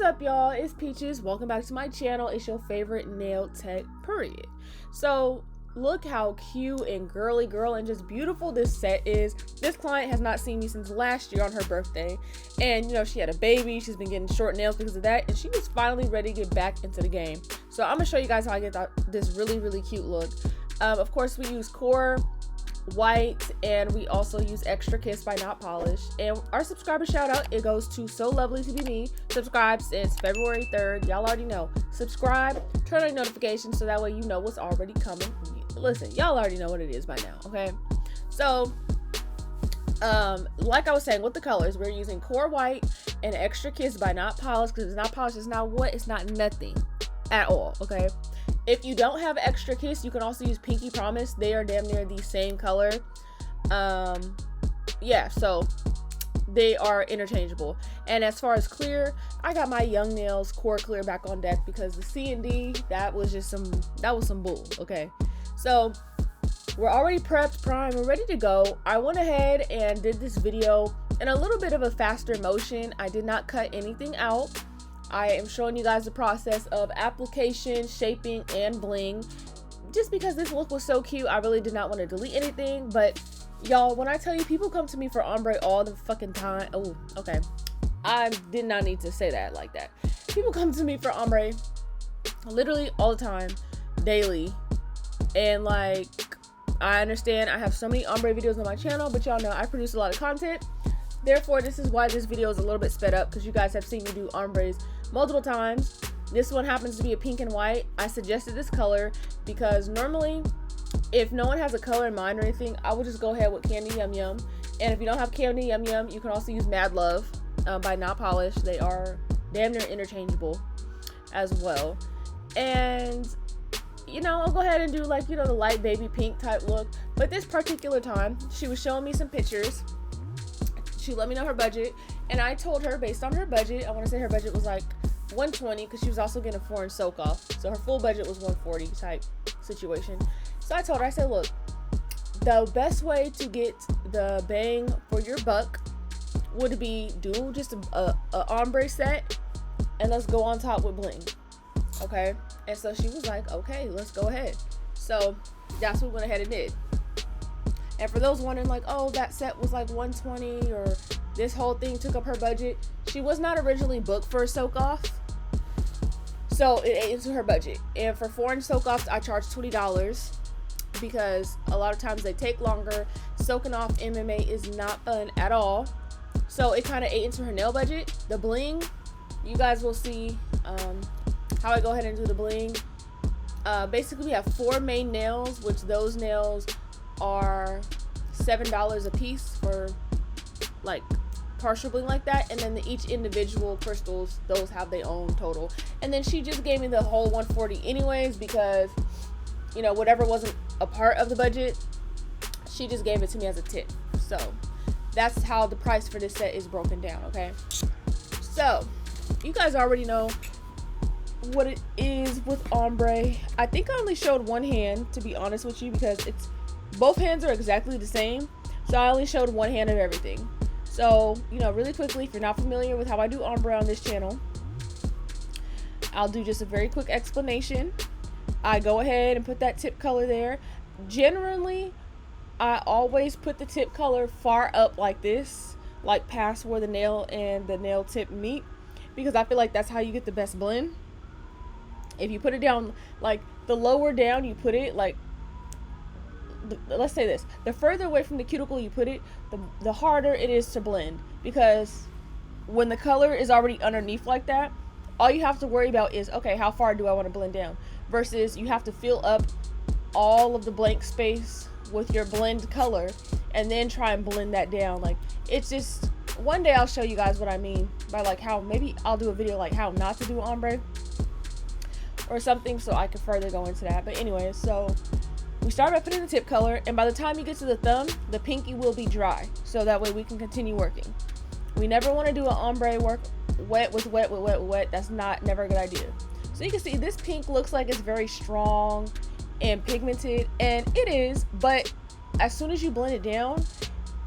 up, y'all? It's Peaches. Welcome back to my channel. It's your favorite nail tech, period. So look how cute and girly girl and just beautiful this set is. This client has not seen me since last year on her birthday, and you know, she had a baby. She's been getting short nails because of that, and she was finally ready to get back into the game. So I'm gonna show you guys how I get this really cute look. Of course, we use core white, and we also use Extra Kiss by Not Polished. And our subscriber shout out, it goes to So Lovely to Be Me. Subscribe since February 3rd. Y'all already know. Subscribe, turn on notifications so that way you know what's already coming. Listen, y'all already know what it is by now, okay? So like I was saying, with the colors, we're using core white and Extra Kiss by Not Polished, because it's not polished, it's not what, it's not nothing at all, okay? If you don't have Extra Kiss, you can also use Pinky Promise. They are damn near the same color. Yeah, so they are interchangeable. And as far as clear, I got my Young Nails Core Clear back on deck because the C&D, that was some bull, okay? So we're already prepped, primed, we're ready to go. I went ahead and did this video in a little bit of a faster motion. I did not cut anything out. I am showing you guys the process of application, shaping, and bling. Just because this look was so cute, I really did not want to delete anything. But y'all, when I tell you, people come to me for ombre all the fucking time. Oh, okay. I did not need to say that like that. People come to me for ombre literally all the time, daily. And like, I understand I have so many ombre videos on my channel, but y'all know I produce a lot of content. Therefore, this is why this video is a little bit sped up, because you guys have seen me do ombres multiple times. This one happens to be a pink and white. I suggested this color because normally, if no one has a color in mind or anything, I would just go ahead with Candy Yum Yum. And if you don't have Candy Yum Yum, you can also use Mad Love by Not Polished. They are damn near interchangeable as well. And you know, I'll go ahead and do like, you know, the light baby pink type look. But this particular time, she was showing me some pictures. She let me know her budget, and I told her based on her budget, I want to say her budget was like $120 because she was also getting a foreign soak off, so her full budget was $140 type situation. So I told her, I said, look, the best way to get the bang for your buck would be do just a ombre set, and let's go on top with bling, okay? And so she was like, okay, let's go ahead. So that's what we went ahead and did. And for those wondering like, oh, that set was like $120 or this whole thing took up her budget, she was not originally booked for a soak off, so it ate into her budget. And for foreign soak offs, I charge $20 because a lot of times they take longer. Soaking off MMA is not fun at all, so it kind of ate into her nail budget. The bling, you guys will see how I go ahead and do the bling. Basically, we have 4 main nails, which those nails are $7 a piece for like partial bling like that, and then each individual crystals, those have their own total. And then she just gave me the whole $140 anyways, because you know, whatever wasn't a part of the budget, she just gave it to me as a tip. So that's how the price for this set is broken down, okay? So you guys already know what it is with ombre. I think I only showed one hand, to be honest with you, because it's both hands are exactly the same, so I only showed one hand of everything. So, you know, really quickly, if you're not familiar with how I do ombre on this channel, I'll do just a very quick explanation. I go ahead and put that tip color there. Generally, I always put the tip color far up like this, like past where the nail and the nail tip meet, because I feel like that's how you get the best blend. If you put it down, like the lower down you put it, like let's say this, the further away from the cuticle you put it, the harder it is to blend, because when the color is already underneath like that, all you have to worry about is, okay, how far do I want to blend down, versus you have to fill up all of the blank space with your blend color and then try and blend that down. Like, it's just, one day I'll show you guys what I mean by like how, maybe I'll do a video like how not to do ombre or something, so I can further go into that. But anyways, so we start by putting the tip color, and by the time you get to the thumb, the pinky will be dry, so that way we can continue working. We never want to do an ombre work wet with wet with wet with wet. That's never a good idea. So you can see this pink looks like it's very strong and pigmented, and it is, but as soon as you blend it down,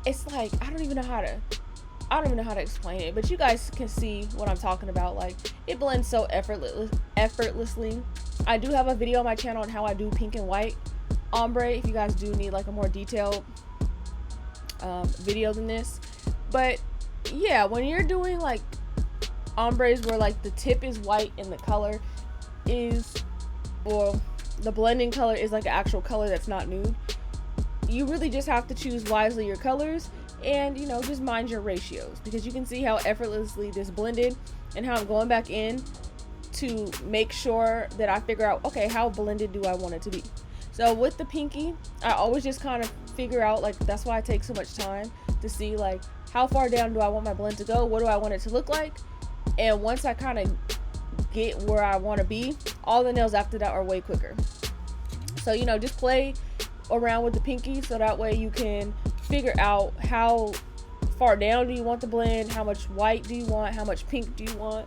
it's like, I don't even know how to I don't even know how to explain it, but you guys can see what I'm talking about. Like, it blends so effortlessly. I do have a video on my channel on how I do pink and white ombre, if you guys do need like a more detailed video than this. But yeah, when you're doing like ombres where like the tip is white and the color is, or the blending color is like an actual color that's not nude, you really just have to choose wisely your colors and, you know, just mind your ratios, because you can see how effortlessly this blended and how I'm going back in to make sure that I figure out, okay, how blended do I want it to be. So with the pinky, I always just kind of figure out, like, that's why I take so much time to see like how far down do I want my blend to go, what do I want it to look like, and once I kind of get where I want to be, all the nails after that are way quicker. So, you know, just play around with the pinky so that way you can figure out how far down do you want the blend, how much white do you want, how much pink do you want,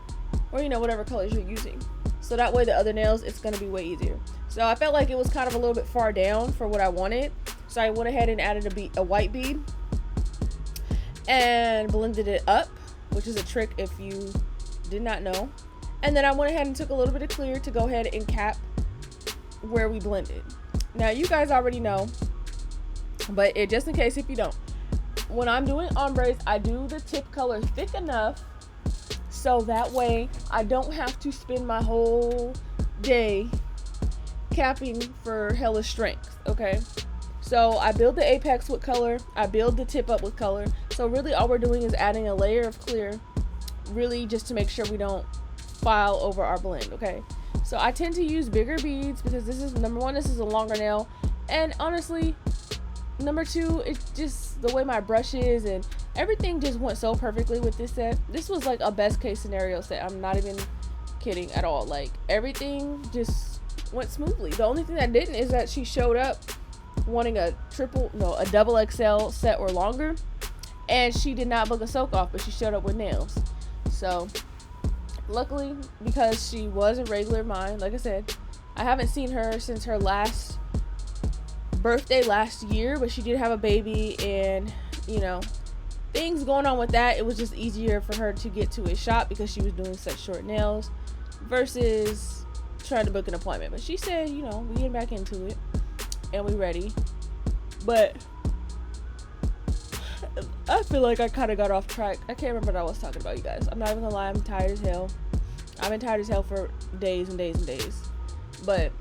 or, you know, whatever colors you're using. So that way the other nails, it's going to be way easier. So I felt like it was kind of a little bit far down for what I wanted, so I went ahead and added a white bead and blended it up, which is a trick if you did not know. And then I went ahead and took a little bit of clear to go ahead and cap where we blended. Now you guys already know, but just in case if you don't, when I'm doing ombres, I do the tip color thick enough so that way I don't have to spend my whole day capping for hella strength. Okay, so I build the apex with color, I build the tip up with color. So really all we're doing is adding a layer of clear, really just to make sure we don't file over our blend. Okay, so I tend to use bigger beads because this is, number one, this is a longer nail, and honestly, number two, it's just the way my brush is and everything just went so perfectly with this set. This was like a best case scenario set. I'm not even kidding at all. Like, everything just went smoothly. The only thing that didn't is that she showed up wanting a double XL set or longer, and she did not book a soak off, but she showed up with nails. So luckily, because she was a regular of mine, like I said, I haven't seen her since her last birthday last year, but she did have a baby, and, you know, things going on with that, it was just easier for her to get to a shop because she was doing such short nails versus trying to book an appointment. But she said, you know, we getting back into it and we ready. But I feel like I kind of got off track. I can't remember what I was talking about, you guys. I'm not even gonna lie, I'm tired as hell. I've been tired as hell for days and days and days. But,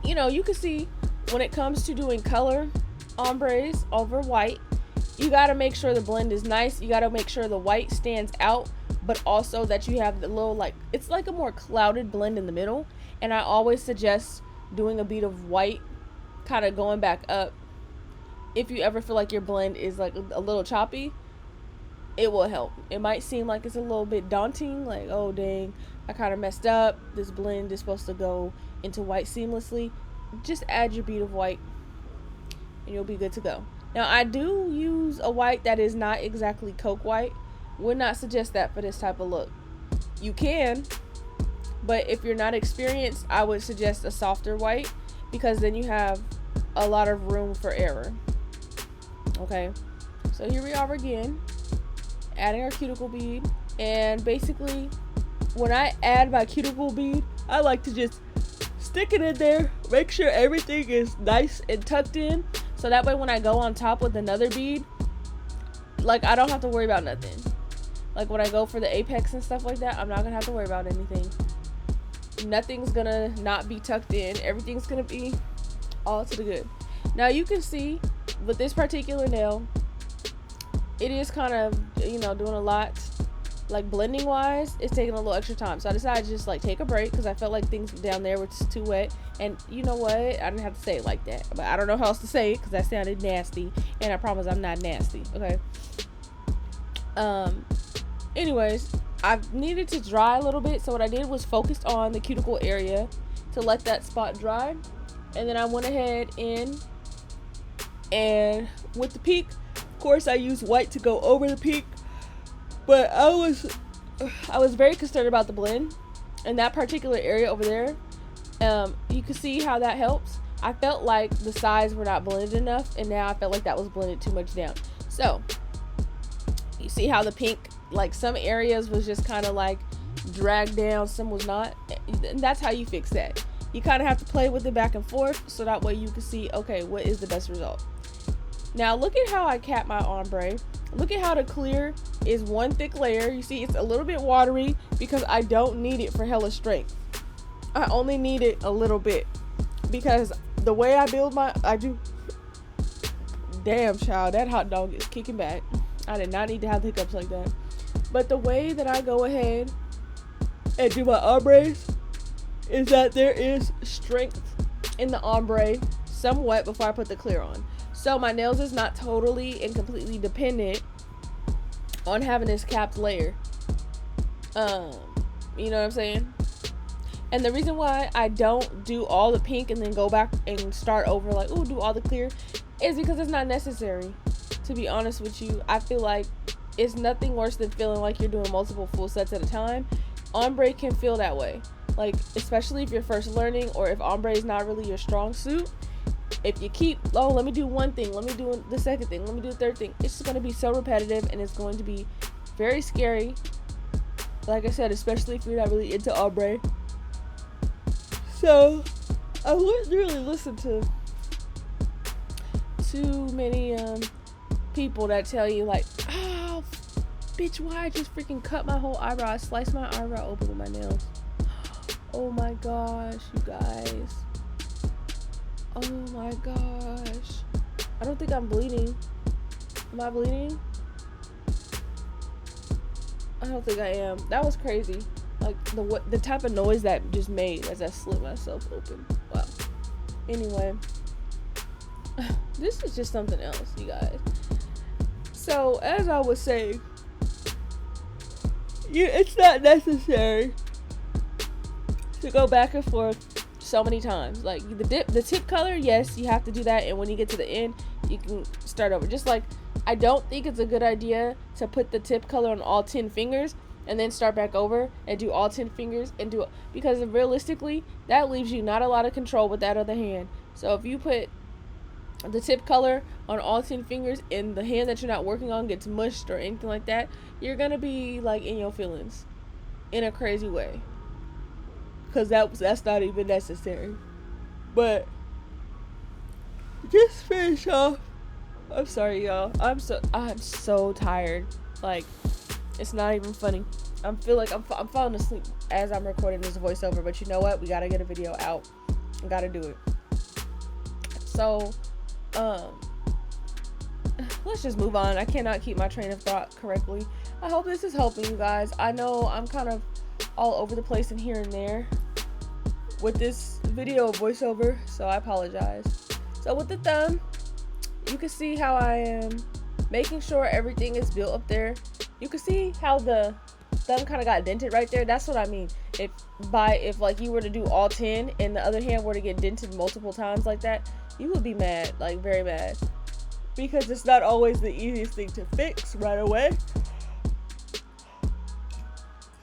you know, you can see when it comes to doing color ombres over white, you got to make sure the blend is nice. You got to make sure the white stands out, but also that you have the little, like, it's like a more clouded blend in the middle. And I always suggest doing a bead of white kind of going back up. If you ever feel like your blend is like a little choppy, it will help. It might seem like it's a little bit daunting, like, oh dang, I kind of messed up, this blend is supposed to go into white seamlessly. Just add your bead of white and you'll be good to go. Now, I do use a white that is not exactly coke white. Would not suggest that for this type of look. You can, but if you're not experienced, I would suggest a softer white, because then you have a lot of room for error. Okay, so here we are again, adding our cuticle bead. And basically, when I add my cuticle bead, I like to just stick it in there, make sure everything is nice and tucked in, so that way when I go on top with another bead, like, I don't have to worry about nothing. Like, when I go for the apex and stuff like that, I'm not gonna have to worry about anything. Nothing's gonna not be tucked in. Everything's gonna be all to the good. Now you can see with this particular nail, it is kind of, you know, doing a lot. Like, blending wise, it's taking a little extra time, so I decided to just like take a break because I felt like things down there were just too wet. And you know what, I didn't have to say it like that, but I don't know how else to say it because that sounded nasty, and I promise I'm not nasty. Okay, anyways, I needed to dry a little bit, so what I did was focused on the cuticle area to let that spot dry, and then I went ahead in and with the peak, of course I used white to go over the peak. But I was very concerned about the blend in that particular area over there. You can see how that helps. I felt like the sides were not blended enough, and now I felt like that was blended too much down. So See how the pink, like some areas was just kind of like dragged down, some was not. And that's how you fix that. You kind of have to play with it back and forth so that way you can see, okay, what is the best result. Now look at how I cap my ombre. Look at how the clear is one thick layer. You see it's a little bit watery because I don't need it for hella strength. I only need it a little bit because the way I build I do. Damn, child, that hot dog is kicking back. I did not need to have hiccups like that. But the way that I go ahead and do my ombres is that there is strength in the ombre somewhat before I put the clear on. So my nails is not totally and completely dependent on having this capped layer. You know what I'm saying? And the reason why I don't do all the pink and then go back and start over like, ooh, do all the clear, is because it's not necessary. To be honest with you, I feel like it's nothing worse than feeling like you're doing multiple full sets at a time. Ombre can feel that way. Like, especially if you're first learning or if ombre is not really your strong suit. If you keep, oh, let me do one thing, let me do the second thing, let me do the third thing, it's just going to be so repetitive and it's going to be very scary. Like I said, especially if you're not really into ombre. So, I wouldn't really listen to too many people that tell you like, oh, bitch, why I just freaking cut my whole eyebrow? I sliced my eyebrow open with my nails. Oh my gosh, you guys. Oh my gosh. I don't think I'm bleeding. Am I bleeding? I don't think I am. That was crazy. Like the type of noise that just made as I slit myself open. Wow. Anyway. This is just something else, you guys. So, as I was saying, it's not necessary to go back and forth so many times. Like the tip color, yes, you have to do that, and when you get to the end, you can start over. Just like I don't think it's a good idea to put the tip color on all 10 fingers and then start back over and do all 10 fingers and do it, because realistically that leaves you not a lot of control with that other hand. So if you put the tip color on all 10 fingers and the hand that you're not working on gets mushed or anything like that, you're gonna be like in your feelings in a crazy way, because that's not even necessary. But just finish off. I'm sorry, y'all. I'm so tired. Like, it's not even funny. I'm falling asleep as I'm recording this voiceover, but you know what? We gotta get a video out. I gotta do it. So, let's just move on. I cannot keep my train of thought correctly. I hope this is helping you guys. I know I'm kind of all over the place and here and there with this video voiceover, so I apologize. So with the thumb, you can see how I am making sure everything is built up there. You can see how the thumb kind of got dented right there. That's what I mean. If like you were to do all 10 and the other hand were to get dented multiple times like that, you would be mad, like very mad, because it's not always the easiest thing to fix right away.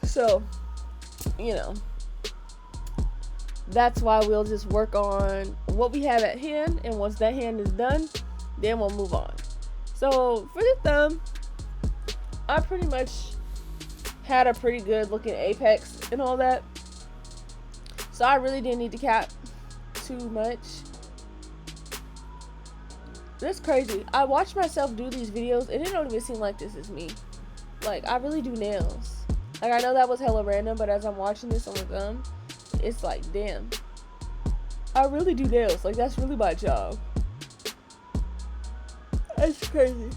So, you know, that's why we'll just work on what we have at hand, and once that hand is done, then we'll move on. So for the thumb, I pretty much had a pretty good looking apex and all that, so I really didn't need to cap too much. That's crazy. I watch myself do these videos and it don't even seem like this is me. Like, I really do nails. Like, I know that was hella random, but as I'm watching this on the thumb, it's like, damn, I really do nails. Like, that's really my job. That's crazy.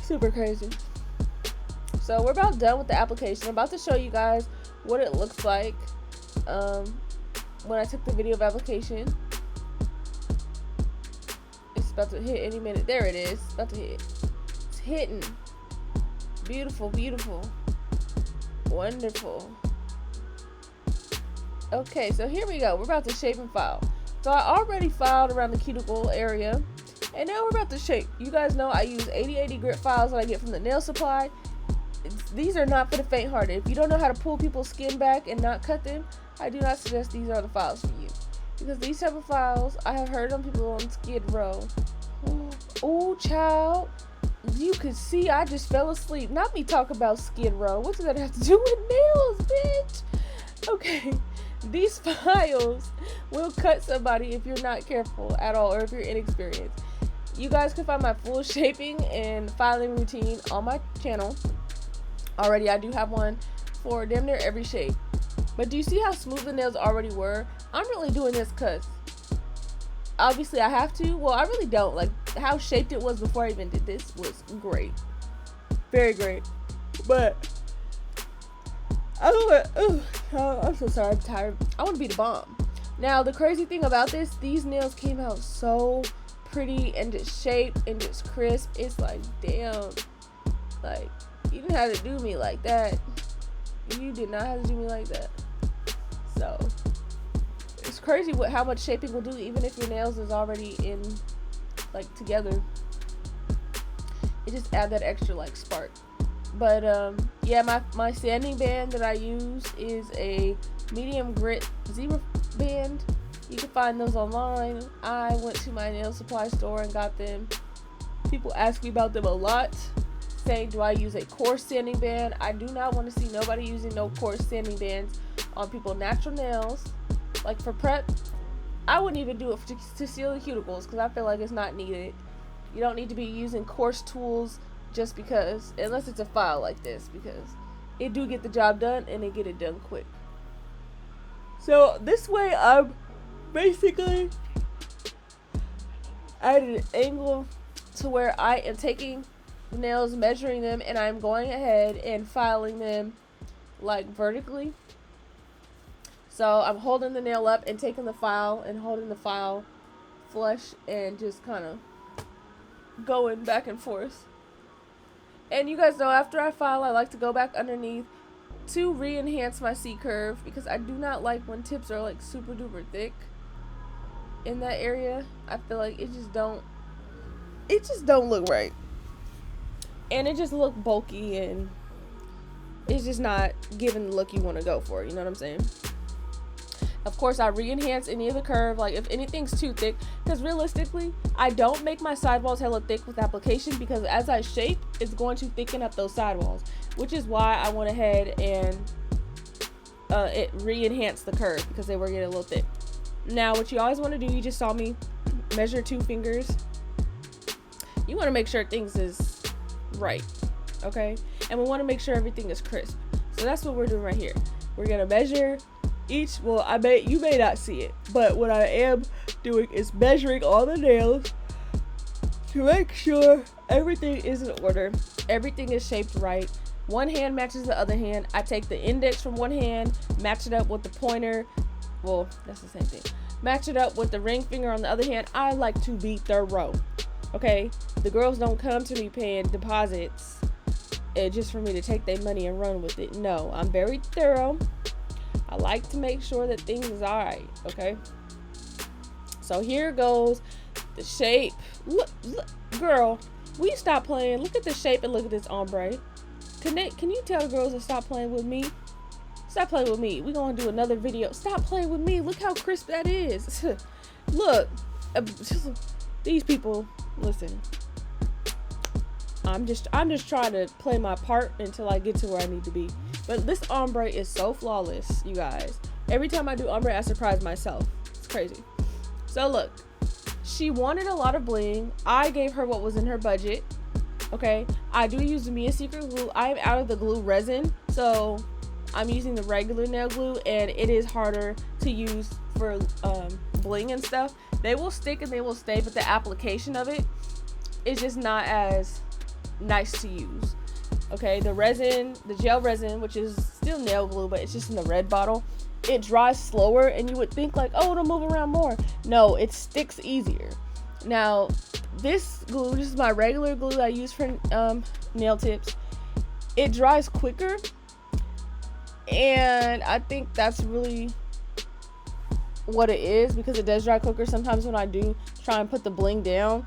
Super crazy. So we're about done with the application. I'm about to show you guys what it looks like when I took the video of application. It's about to hit any minute. There it is. It's about to hit. It's hitting. Beautiful, beautiful. Wonderful. Okay, so here we go. We're about to shape and file. So I already filed around the cuticle area, and now we're about to shape. You guys know I use 80/80 grit files that I get from the nail supply. These are not for the faint-hearted. If you don't know how to pull people's skin back and not cut them, I do not suggest these are the files for you. Because these type of files, I have heard on people on Skid Row. Oh, child. you could see I just fell asleep. Not me talk about Skid Row. What's that have to do with nails, bitch? Okay, these files will cut somebody if you're not careful at all, or if you're inexperienced. You guys can find my full shaping and filing routine on my channel. Already, I do have one for damn near every shape. But do you see how smooth the nails already were? I'm really doing this because obviously I have to. Well, I really don't. Like, how shaped it was before I even did this was great. Very great. But I'm so sorry, I'm tired. I want to be the bomb. Now, the crazy thing about this, these nails came out so pretty and just shaped and just crisp. It's like, damn, like, you didn't have to do me like that. You did not have to do me like that. So it's crazy how much shaping will do, even if your nails is already in, like, together. It just add that extra, like, spark. But yeah, my sanding band that I use is a medium grit zebra band. You can find those online. I went to my nail supply store and got them. People ask me about them a lot, saying, do I use a coarse sanding band? I do not want to see nobody using no coarse sanding bands on people's natural nails. Like, for prep, I wouldn't even do it to seal the cuticles, because I feel like it's not needed. You don't need to be using coarse tools just because, unless it's a file like this, because it do get the job done and it get it done quick. So this way I'm basically at an angle to where I am taking the nails, measuring them, and I'm going ahead and filing them, like, vertically. So I'm holding the nail up and taking the file and holding the file flush and just kind of going back and forth. And you guys know, after I file, I like to go back underneath to re-enhance my C-curve, because I do not like when tips are, like, super duper thick in that area. I feel like it just don't look right. And it just look bulky, and it's just not giving the look you want to go for. You know what I'm saying? Of course, I re-enhance any of the curve, like if anything's too thick, because realistically, I don't make my sidewalls hella thick with application, because as I shape, it's going to thicken up those sidewalls, which is why I went ahead and it re-enhanced the curve, because they were getting a little thick. Now, what you always want to do, you just saw me measure 2 fingers. You want to make sure things is right, okay? And we want to make sure everything is crisp. So that's what we're doing right here. We're gonna measure each, well, you may not see it, but what I am doing is measuring all the nails to make sure everything is in order, everything is shaped right. One hand matches the other hand. I take the index from one hand, match it up with the pointer, well, that's the same thing, match it up with the ring finger on the other hand. I like to be thorough, okay? The girls don't come to me paying deposits just for me to take their money and run with it. No, I'm very thorough. I like to make sure that things is alright, okay? So here goes the shape. Look, girl, will you stop playing? Look at the shape and look at this ombre. Can you tell the girls to stop playing with me? Stop playing with me. We're gonna do another video. Stop playing with me. Look how crisp that is. Look, these people, listen. I'm just trying to play my part until I get to where I need to be. But this ombre is so flawless, you guys. Every time I do ombre, I surprise myself. It's crazy. So look, she wanted a lot of bling. I gave her what was in her budget. Okay, I do use the Mia Secret glue. I am out of the glue resin, so I'm using the regular nail glue, and it is harder to use for bling and stuff. They will stick and they will stay, but the application of it is just not as nice to use. Okay, the resin, the gel resin, which is still nail glue, but it's just in the red bottle, it dries slower, and you would think like, oh, it'll move around more. No, it sticks easier. Now, this glue, this is my regular glue I use for nail tips. It dries quicker, and I think that's really what it is, because it does dry quicker. Sometimes when I do try and put the bling down,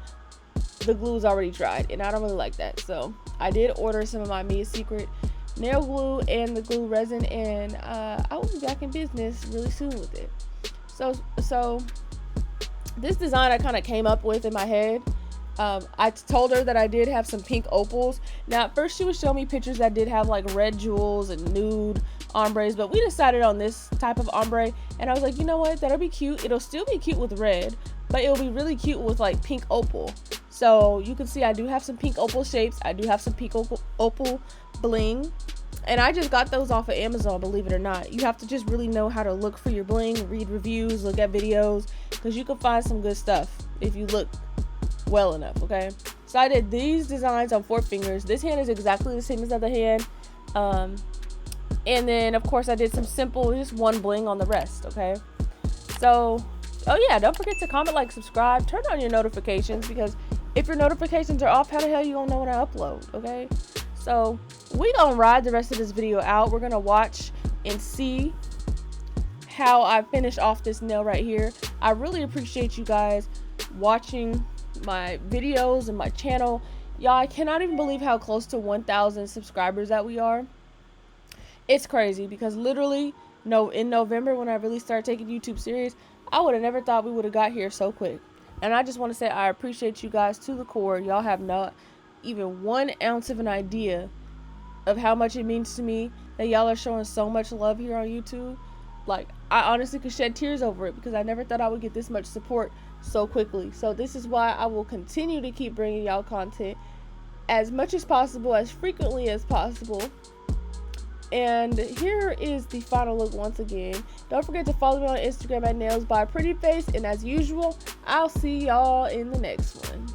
the glue is already dried, and I don't really like that. So I did order some of my Mia Secret nail glue and the glue resin, and I will be back in business really soon with it. So this design I kind of came up with in my head, I told her that I did have some pink opals. Now at first she was showing me pictures that did have like red jewels and nude ombres, but we decided on this type of ombre, and I was like, you know what, that'll be cute. It'll still be cute with red, but it'll be really cute with like pink opal. So you can see I do have some pink opal shapes. I do have some pink opal bling, and I just got those off of Amazon, believe it or not. You have to just really know how to look for your bling, read reviews, look at videos, because you can find some good stuff if you look well enough. Okay, so I did these designs on 4 fingers. This hand is exactly the same as the other hand, and then of course I did some simple, just one bling on the rest. Okay, so oh yeah, don't forget to comment, like, subscribe, turn on your notifications, because if your notifications are off, how the hell you gonna know when I upload? Okay, so we gonna ride the rest of this video out. We're gonna watch and see how I finish off this nail right here. I really appreciate you guys watching my videos and my channel. Y'all, I cannot even believe how close to 1,000 subscribers that we are. It's crazy, because literally in November, when I really started taking YouTube serious, I would have never thought we would have got here so quick. And I just want to say I appreciate you guys to the core. Y'all have not even 1 ounce of an idea of how much it means to me that y'all are showing so much love here on YouTube. Like, I honestly could shed tears over it, because I never thought I would get this much support so quickly. So this is why I will continue to keep bringing y'all content as much as possible, as frequently as possible. And here is the final look once again. Don't forget to follow me on Instagram at Nailsbyprettyface, and as usual, I'll see y'all in the next one.